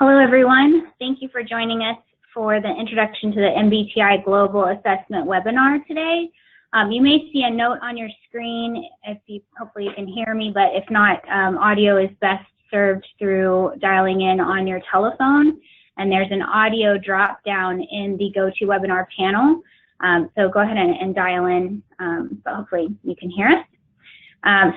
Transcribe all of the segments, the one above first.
Hello, everyone. Thank you for joining us for the Introduction to the MBTI Global Assessment webinar today. You may see a note on your screen hopefully you can hear me, but if not, audio is best served through dialing in on your telephone. And there's an audio drop down in the GoToWebinar panel. So go ahead and dial in, but hopefully you can hear us.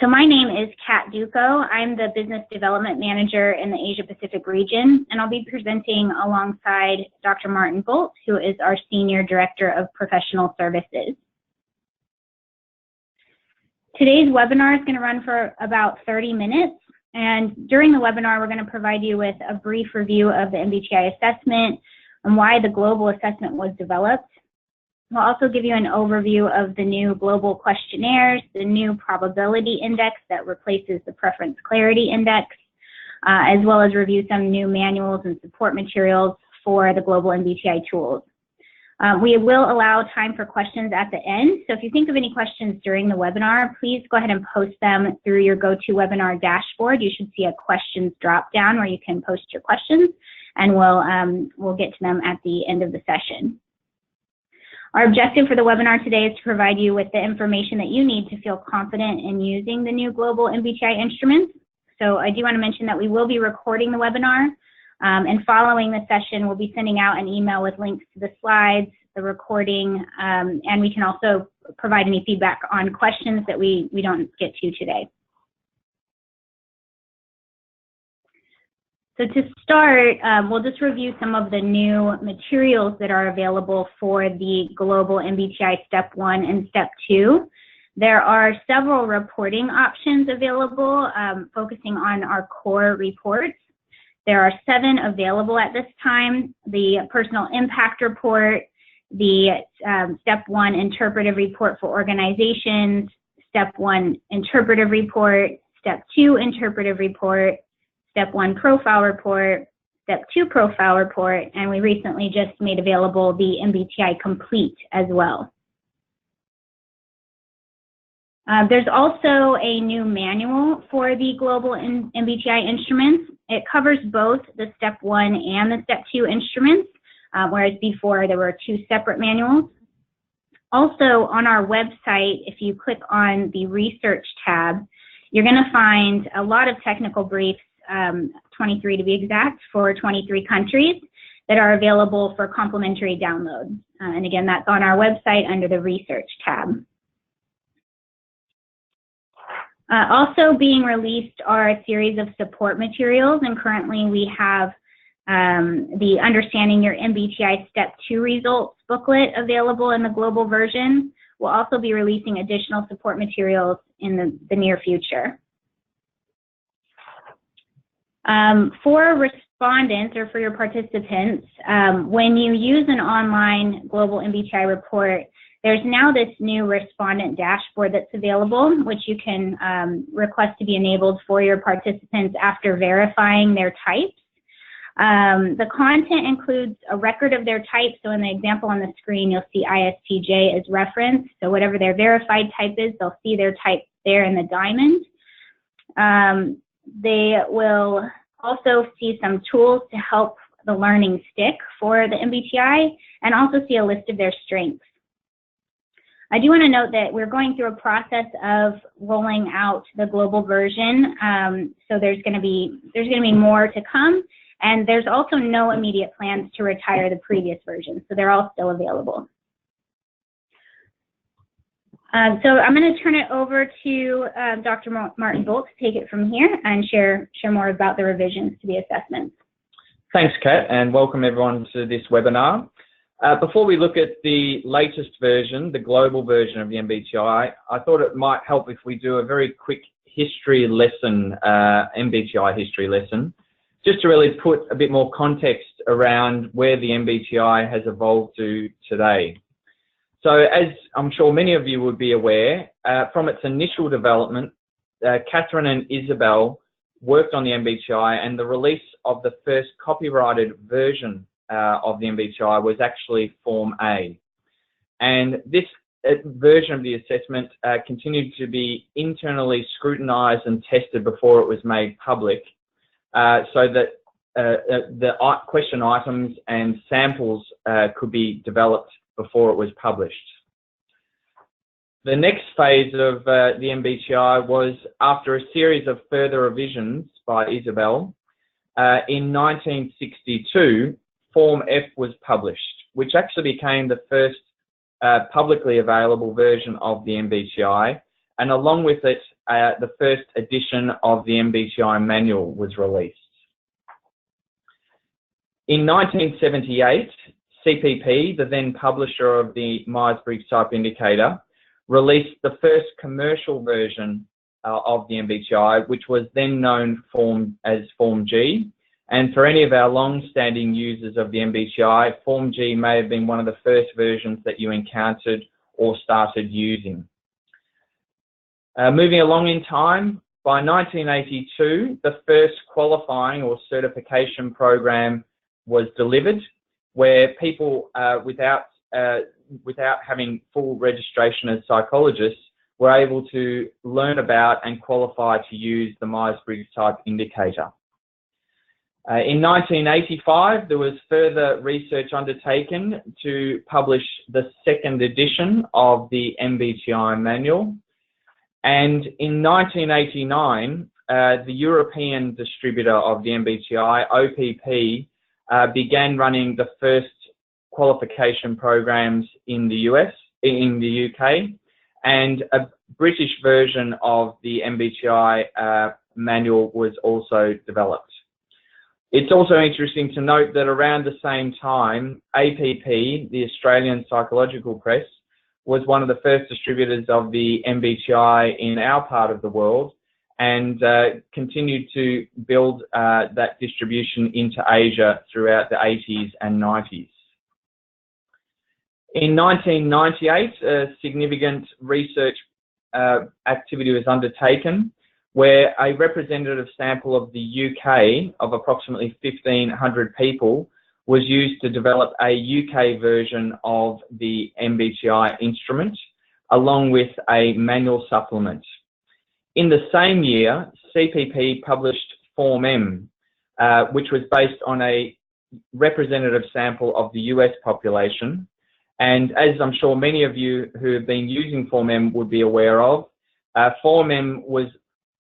So my name is Kat Duco. I'm the Business Development Manager in the Asia Pacific region, and I'll be presenting alongside Dr. Martin Bolt, who is our Senior Director of Professional Services. Today's webinar is going to run for about 30 minutes, and during the webinar we're going to provide you with a brief review of the MBTI assessment and why the global assessment was developed. We'll also give you an overview of the new global questionnaires, the new probability index that replaces the preference clarity index, as well as review some new manuals and support materials for the global MBTI tools. We will allow time for questions at the end, so if you think of any questions during the webinar, please go ahead and post them through your GoToWebinar dashboard. You should see a questions drop down where you can post your questions, and we'll get to them at the end of the session. Our objective for the webinar today is to provide you with the information that you need to feel confident in using the new global MBTI instruments. So I do want to mention that we will be recording the webinar, and following the session, we'll be sending out an email with links to the slides, the recording, and we can also provide any feedback on questions that we don't get to today. So to start, we'll just review some of the new materials that are available for the Global MBTI Step 1 and Step 2. There are several reporting options available focusing on our core reports. There are 7 available at this time: the Personal Impact Report, the Step 1 Interpretive Report for Organizations, Step 1 Interpretive Report, Step 2 Interpretive Report, Step 1 Profile Report, Step 2 Profile Report, and we recently just made available the MBTI Complete as well. There's also a new manual for the global MBTI instruments. It covers both the Step 1 and the Step 2 instruments, whereas before there were 2 separate manuals. Also on our website, if you click on the Research tab, you're going to find a lot of technical briefs, 23 to be exact, for 23 countries that are available for complimentary download. And again, that's on our website under the Research tab. Also being released are a series of support materials, and currently we have the Understanding Your MBTI Step 2 Results booklet available in the global version. We'll also be releasing additional support materials in the near future. For respondents or for your participants, when you use an online global MBTI report, there's now this new respondent dashboard that's available, which you can request to be enabled for your participants after verifying their types. The content includes a record of their type, so in the example on the screen you'll see ISTJ as reference, so whatever their verified type is, they'll see their type there in the diamond. They will also see some tools to help the learning stick for the MBTI, and also see a list of their strengths. I do want to note that we're going through a process of rolling out the global version, so there's going to be more to come, and there's also no immediate plans to retire the previous version, so they're all still available. So I'm going to turn it over to Dr. Martin Bolt to take it from here and share more about the revisions to the assessments. Thanks, Kat, and welcome everyone to this webinar. Before we look at the latest version, the global version of the MBTI, I thought it might help if we do a very quick history lesson, MBTI history lesson, just to really put a bit more context around where the MBTI has evolved to today. So as I'm sure many of you would be aware, from its initial development, Catherine and Isabel worked on the MBTI, and the release of the first copyrighted version of the MBTI was actually Form A. And this version of the assessment continued to be internally scrutinized and tested before it was made public, so that question items and samples could be developed before it was published. The next phase of the MBTI was after a series of further revisions by Isabel. In 1962, Form F was published, which actually became the first publicly available version of the MBTI, and along with it, the first edition of the MBTI manual was released. In 1978, CPP, the then publisher of the Myers-Briggs Type Indicator, released the first commercial version of the MBTI, which was then known as Form G. And for any of our long-standing users of the MBTI, Form G may have been one of the first versions that you encountered or started using. Moving along in time, by 1982, the first qualifying or certification program was delivered, where people without having full registration as psychologists were able to learn about and qualify to use the Myers-Briggs Type Indicator. In 1985, there was further research undertaken to publish the second edition of the MBTI manual. And in 1989, the European distributor of the MBTI, OPP, began running the first qualification programs in the UK, and a British version of the MBTI manual was also developed. It's also interesting to note that around the same time, APP, the Australian Psychological Press, was one of the first distributors of the MBTI in our part of the world, and continued to build that distribution into Asia throughout the 80s and 90s. In 1998, a significant research activity was undertaken where a representative sample of the UK of approximately 1,500 people was used to develop a UK version of the MBTI instrument, along with a manual supplement. In the same year, CPP published Form M, which was based on a representative sample of the US population. And as I'm sure many of you who have been using Form M would be aware of, Form M was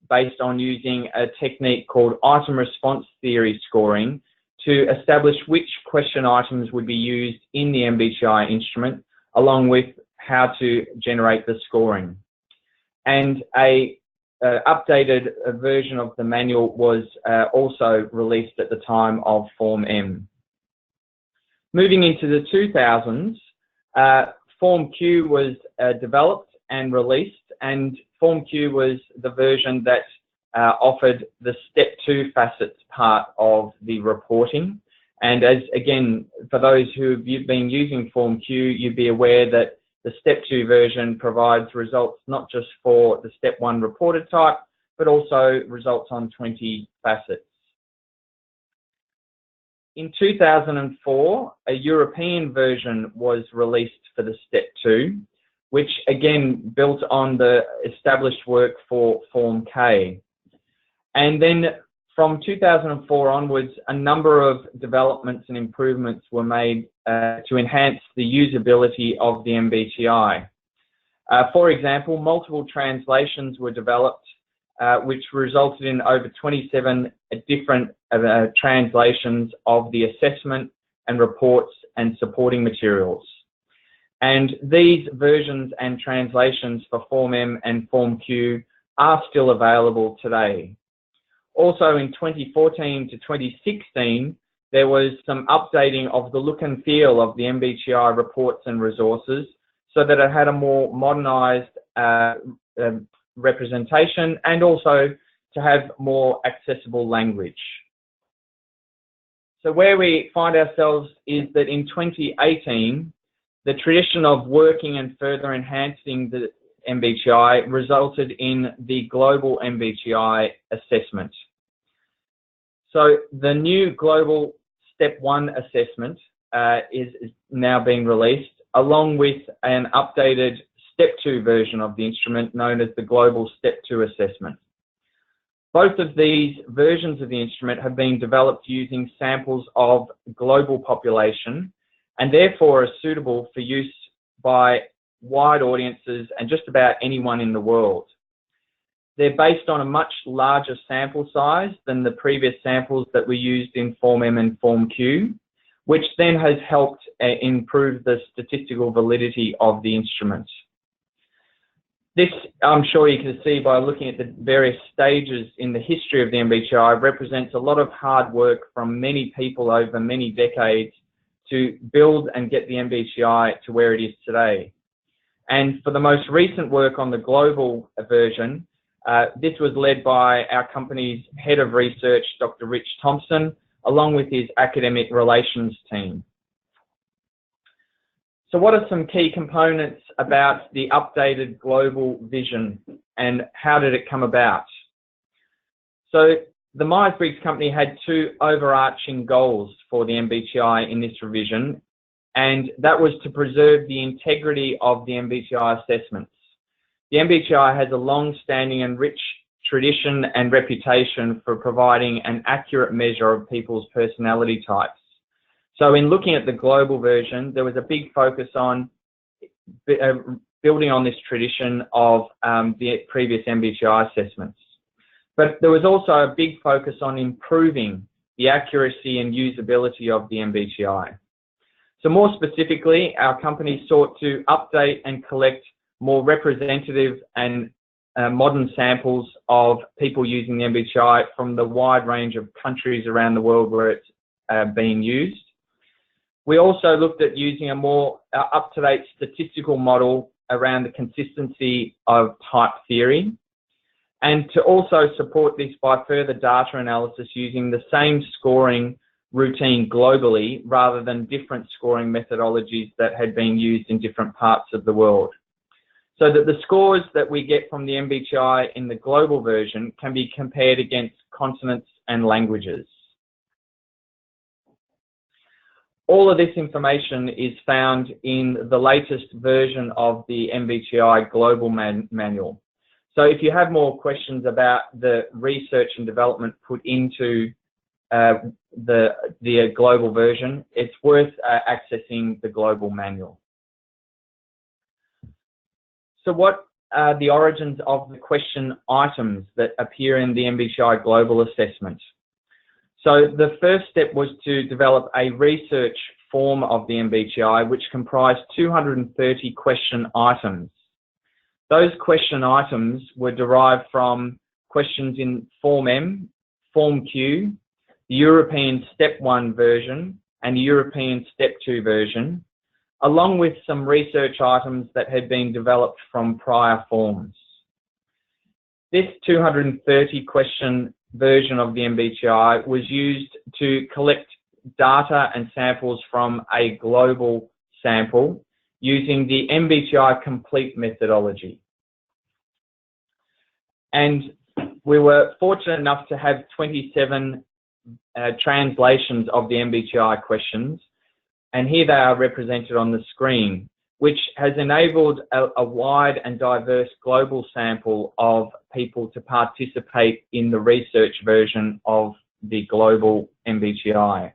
based on using a technique called item response theory scoring to establish which question items would be used in the MBTI instrument, along with how to generate the scoring. And a updated version of the manual was also released at the time of Form M. Moving into the 2000s, Form Q was developed and released, and Form Q was the version that offered the Step 2 facets part of the reporting. And as again, for those who have been using Form Q, you'd be aware that the Step 2 version provides results not just for the Step 1 reported type, but also results on 20 facets. In 2004, a European version was released for the Step 2, which again built on the established work for Form K. And then from 2004 onwards, a number of developments and improvements were made to enhance the usability of the MBTI. For example, multiple translations were developed, which resulted in over 27 different translations of the assessment and reports and supporting materials. And these versions and translations for Form M and Form Q are still available today. Also in 2014 to 2016, there was some updating of the look and feel of the MBTI reports and resources so that it had a more modernized representation, and also to have more accessible language. So where we find ourselves is that in 2018, the tradition of working and further enhancing the MBTI resulted in the global MBTI assessment. So the new global Step 1 assessment is now being released, along with an updated Step 2 version of the instrument known as the Global Step 2 Assessment. Both of these versions of the instrument have been developed using samples of global population and therefore are suitable for use by wide audiences and just about anyone in the world. They're based on a much larger sample size than the previous samples that were used in Form M and Form Q, which then has helped improve the statistical validity of the instrument. This, I'm sure you can see by looking at the various stages in the history of the MBTI, represents a lot of hard work from many people over many decades to build and get the MBTI to where it is today. And for the most recent work on the global version, this was led by our company's head of research, Dr. Rich Thompson, along with his academic relations team. So what are some key components about the updated global vision and how did it come about? So the Myers-Briggs company had two overarching goals for the MBTI in this revision, and that was to preserve the integrity of the MBTI assessments. The MBTI has a long-standing and rich tradition and reputation for providing an accurate measure of people's personality types. So in looking at the global version, there was a big focus on building on this tradition of the previous MBTI assessments. But there was also a big focus on improving the accuracy and usability of the MBTI. So more specifically, our company sought to update and collect more representative and modern samples of people using the MBTI from the wide range of countries around the world where it's being used. We also looked at using a more up-to-date statistical model around the consistency of type theory, and to also support this by further data analysis using the same scoring routine globally rather than different scoring methodologies that had been used in different parts of the world, so that the scores that we get from the MBTI in the global version can be compared against continents and languages. All of this information is found in the latest version of the MBTI Global Manual. So if you have more questions about the research and development put into the global version, it's worth accessing the Global Manual. So what are the origins of the question items that appear in the MBTI Global Assessment? So the first step was to develop a research form of the MBTI, which comprised 230 question items. Those question items were derived from questions in Form M, Form Q, the European Step 1 version, and the European Step 2 version, along with some research items that had been developed from prior forms. This 230 question version of the MBTI was used to collect data and samples from a global sample using the MBTI complete methodology. And we were fortunate enough to have 27 translations of the MBTI questions, and here they are represented on the screen, which has enabled a wide and diverse global sample of people to participate in the research version of the global MBTI.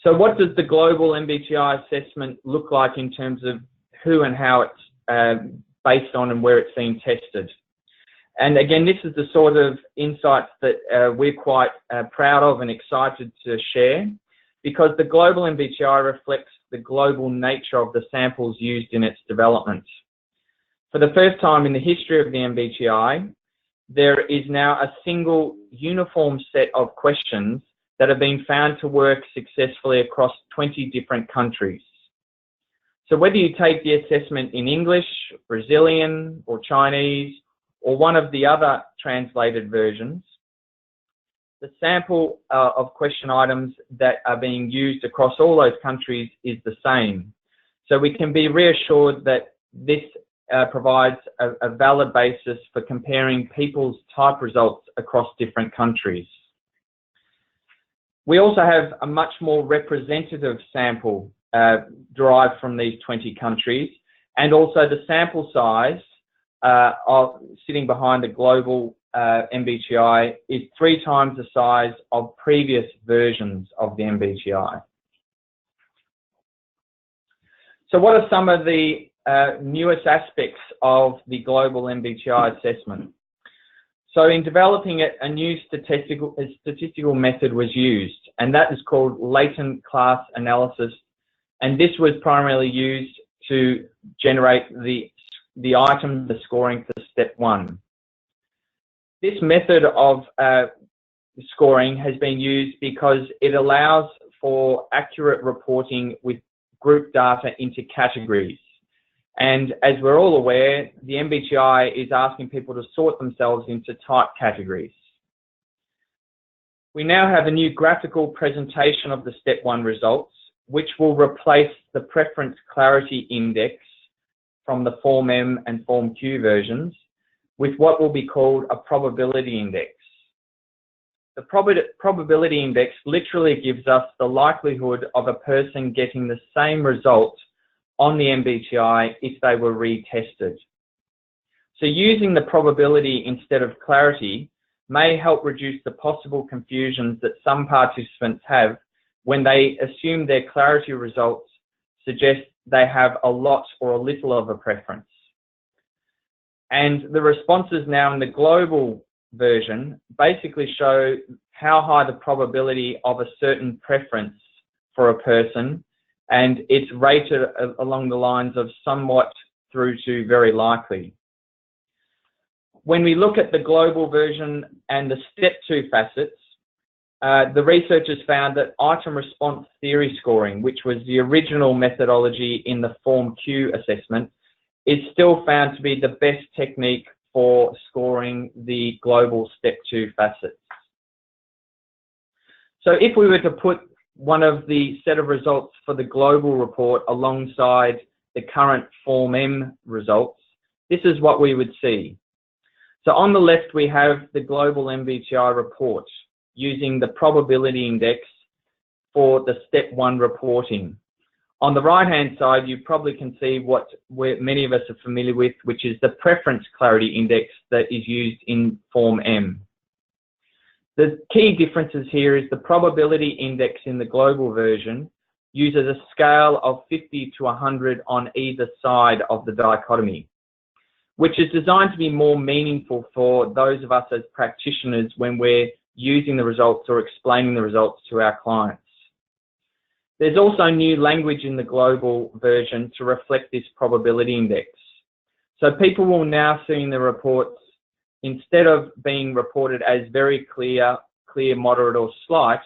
So what does the global MBTI assessment look like in terms of who and how it's based on and where it's being tested? And again, this is the sort of insights that we're quite proud of and excited to share, because the global MBTI reflects the global nature of the samples used in its development. For the first time in the history of the MBTI, there is now a single uniform set of questions that have been found to work successfully across 20 different countries. So whether you take the assessment in English, Brazilian, or Chinese, or one of the other translated versions, the sample of question items that are being used across all those countries is the same. So we can be reassured that this provides a valid basis for comparing people's type results across different countries. We also have a much more representative sample derived from these 20 countries, and also the sample size sitting behind the global MBTI is 3 times the size of previous versions of the MBTI. So what are some of the newest aspects of the global MBTI assessment? So in developing it, a new statistical method was used, and that is called latent class analysis, and this was primarily used to generate the item, the scoring for step 1. This method of scoring has been used because it allows for accurate reporting with group data into categories. And as we're all aware, the MBTI is asking people to sort themselves into type categories. We now have a new graphical presentation of the step 1 results, which will replace the preference clarity index from the Form M and Form Q versions with what will be called a probability index. The probability index literally gives us the likelihood of a person getting the same result on the MBTI if they were retested. So using the probability instead of clarity may help reduce the possible confusions that some participants have when they assume their clarity results suggest they have a lot or a little of a preference. And the responses now in the global version basically show how high the probability of a certain preference for a person, and it's rated along the lines of somewhat through to very likely. When we look at the global version and the step 2 facets, the researchers found that item response theory scoring, which was the original methodology in the Form Q assessment, is still found to be the best technique for scoring the global step 2 facets. So if we were to put one of the set of results for the global report alongside the current Form M results, this is what we would see. So on the left, we have the global MBTI report using the probability index for the step 1 reporting. On the right-hand side, you probably can see what many of us are familiar with, which is the preference clarity index that is used in Form M. The key differences here is the probability index in the global version uses a scale of 50 to 100 on either side of the dichotomy, which is designed to be more meaningful for those of us as practitioners when we're using the results or explaining the results to our clients. There's also new language in the global version to reflect this probability index. So people will now see in the reports, instead of being reported as very clear, moderate or slight,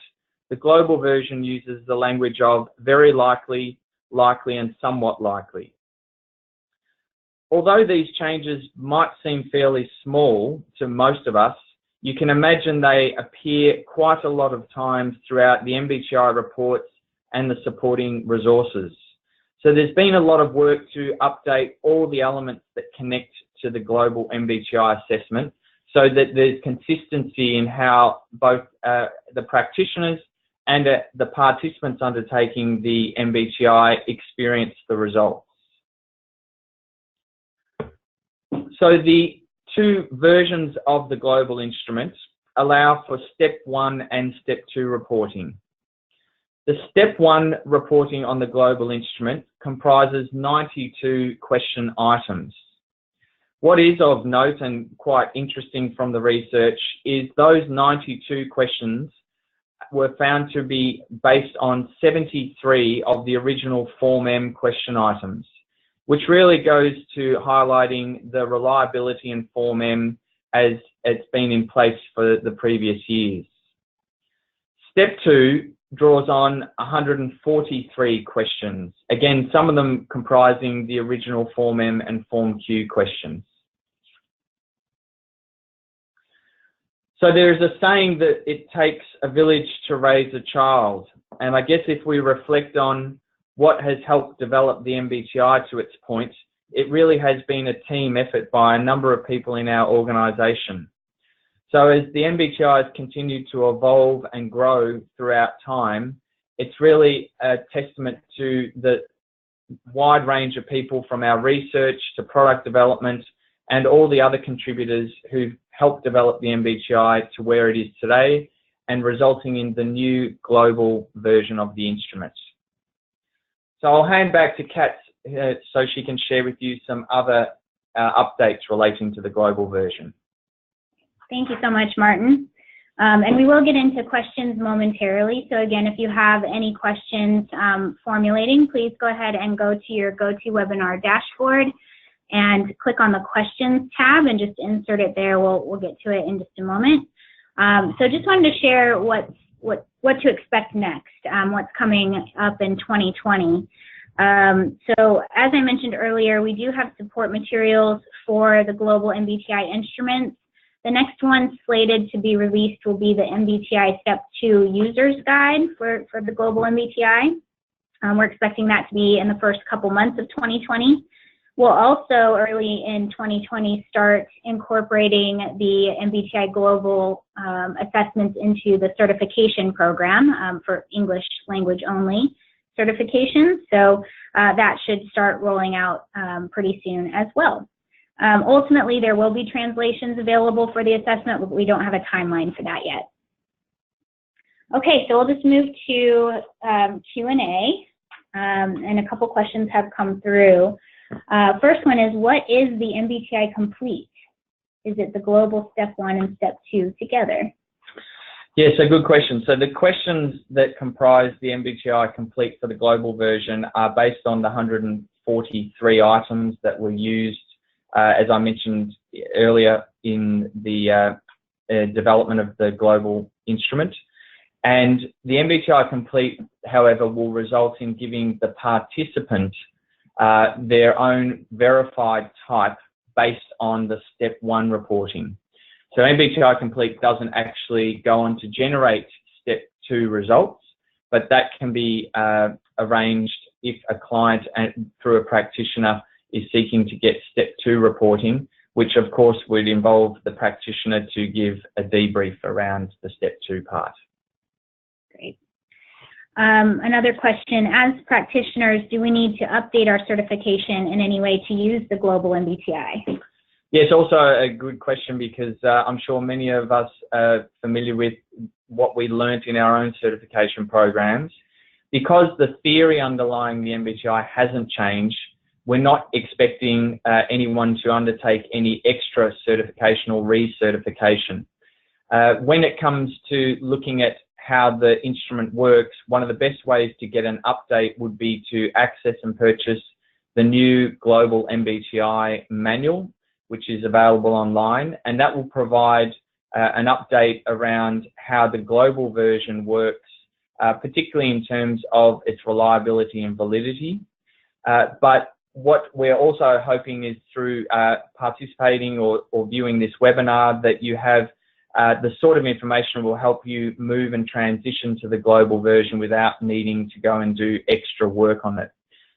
the global version uses the language of very likely, likely and somewhat likely. Although these changes might seem fairly small to most of us, you can imagine they appear quite a lot of times throughout the MBTI reports and the supporting resources. So there's been a lot of work to update all the elements that connect to the global MBTI assessment so that there's consistency in how both the practitioners and the participants undertaking the MBTI experience the results. So the 2 versions of the global instrument allow for step 1 and step 2 reporting. The step 1 reporting on the global instrument comprises 92 question items. What is of note and quite interesting from the research is those 92 questions were found to be based on 73 of the original Form M question items, which really goes to highlighting the reliability in Form M as it's been in place for the previous years. Step 2 draws on 143 questions, again, some of them comprising the original Form M and Form Q questions. So there's a saying that it takes a village to raise a child, and I guess if we reflect on what has helped develop the MBTI to its point, it really has been a team effort by a number of people in our organisation. So as the MBTI has continued to evolve and grow throughout time, it's really a testament to the wide range of people from our research to product development and all the other contributors who've helped develop the MBTI to where it is today and resulting in the new global version of the instrument. So I'll hand back to Kat so she can share with you some other updates relating to the global version. Thank you so much, Martin. And we will get into questions momentarily. So again, if you have any questions formulating, please go ahead and go to your GoToWebinar dashboard and click on the questions tab and just insert it there. We'll get to it in just a moment. So just wanted to share what to expect next, what's coming up in 2020. So as I mentioned earlier, we do have support materials for the global MBTI instruments. The next one slated to be released will be the MBTI Step 2 User's Guide for the global MBTI. We're expecting that to be in the first couple months of 2020. We'll also, early in 2020, start incorporating the MBTI global assessments into the certification program for English language only certification. So that should start rolling out pretty soon as well. Ultimately, there will be translations available for the assessment, but we don't have a timeline for that yet. Okay, so we'll just move to Q&A, and a couple questions have come through. First one is, what is the MBTI Complete? Is it the global Step 1 and Step 2 together? Yes, a good question. So the questions that comprise the MBTI Complete for the global version are based on the 143 items that were used, as I mentioned earlier, in the development of the global instrument. And the MBTI Complete, however, will result in giving the participant their own verified type based on the Step 1 reporting. So MBTI Complete doesn't actually go on to generate Step 2 results, but that can be arranged if a client through a practitioner is seeking to get Step 2 reporting, which of course would involve the practitioner to give a debrief around the Step 2 part. Great. Another question, as practitioners, do we need to update our certification in any way to use the global MBTI? Yes, also a good question, because I'm sure many of us are familiar with what we learnt in our own certification programs. Because the theory underlying the MBTI hasn't changed, we're not expecting anyone to undertake any extra certification or recertification. When it comes to looking at how the instrument works, one of the best ways to get an update would be to access and purchase the new global MBTI manual, which is available online, and that will provide an update around how the global version works, particularly in terms of its reliability and validity. But what we're also hoping is through participating or viewing this webinar that you have the sort of information that will help you move and transition to the global version without needing to go and do extra work on it.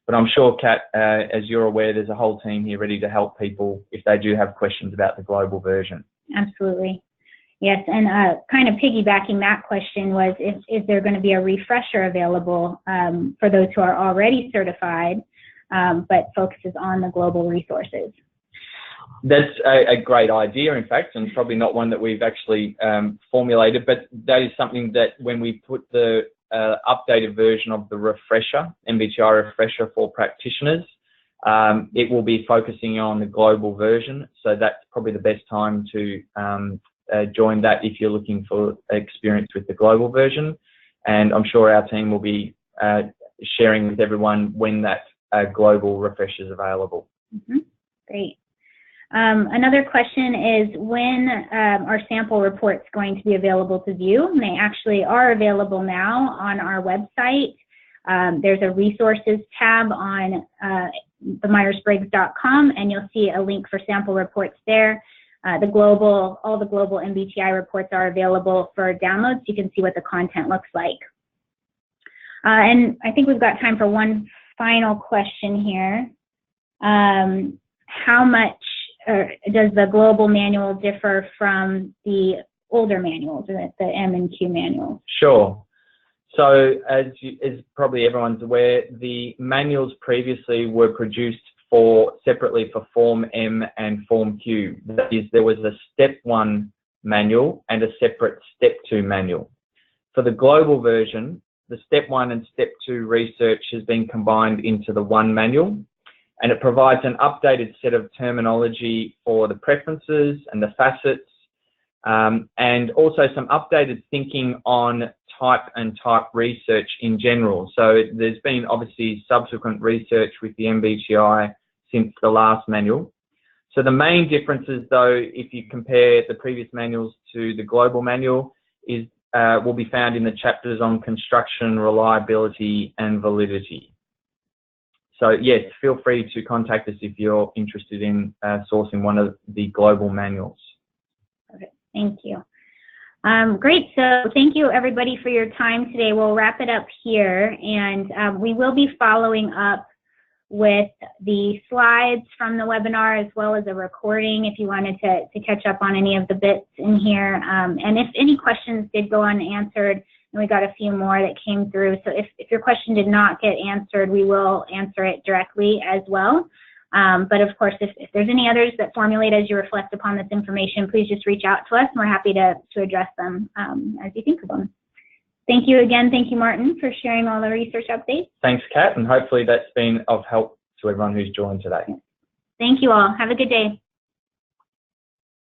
But I'm sure, Kat, as you're aware, there's a whole team here ready to help people if they do have questions about the global version. Absolutely. Yes, and kind of piggybacking that question was, is there going to be a refresher available for those who are already certified, but focuses on the global resources? That's a great idea, in fact, and probably not one that we've actually formulated, but that is something that when we put the updated version of the refresher, MBTI refresher for practitioners, it will be focusing on the global version. So that's probably the best time to join that if you're looking for experience with the global version. And I'm sure our team will be sharing with everyone when that global refresher is available. Mm-hmm. Great. Another question is, when are sample reports going to be available to view? And they actually are available now on our website. There's a resources tab on the Myers-Briggs.com, and you'll see a link for sample reports there. All the global MBTI reports are available for download, so you can see what the content looks like. And I think we've got time for one final question here. How much does the global manual differ from the older manuals, the M and Q manuals? Sure. So as probably everyone's aware, the manuals previously were produced separately for Form M and Form Q. That is, there was a Step 1 manual and a separate Step 2 manual. For the global version, the Step 1 and Step 2 research has been combined into the one manual, and it provides an updated set of terminology for the preferences and the facets, and also some updated thinking on type and type research in general. So there's been obviously subsequent research with the MBTI since the last manual. So the main differences, though, if you compare the previous manuals to the global manual, is will be found in the chapters on construction, reliability, and validity. So yes, feel free to contact us if you're interested in sourcing one of the global manuals. Okay, thank you. Great, so thank you everybody for your time today. We'll wrap it up here, and we will be following up with the slides from the webinar as well as a recording if you wanted to catch up on any of the bits in here. And if any questions did go unanswered, and we got a few more that came through, so if your question did not get answered, we will answer it directly as well. But of course, if there's any others that formulate as you reflect upon this information, please just reach out to us, and we're happy to address them as you think of them. Thank you again. Thank you, Martin, for sharing all the research updates. Thanks, Kat, and hopefully that's been of help to everyone who's joined today. Thank you all. Have a good day.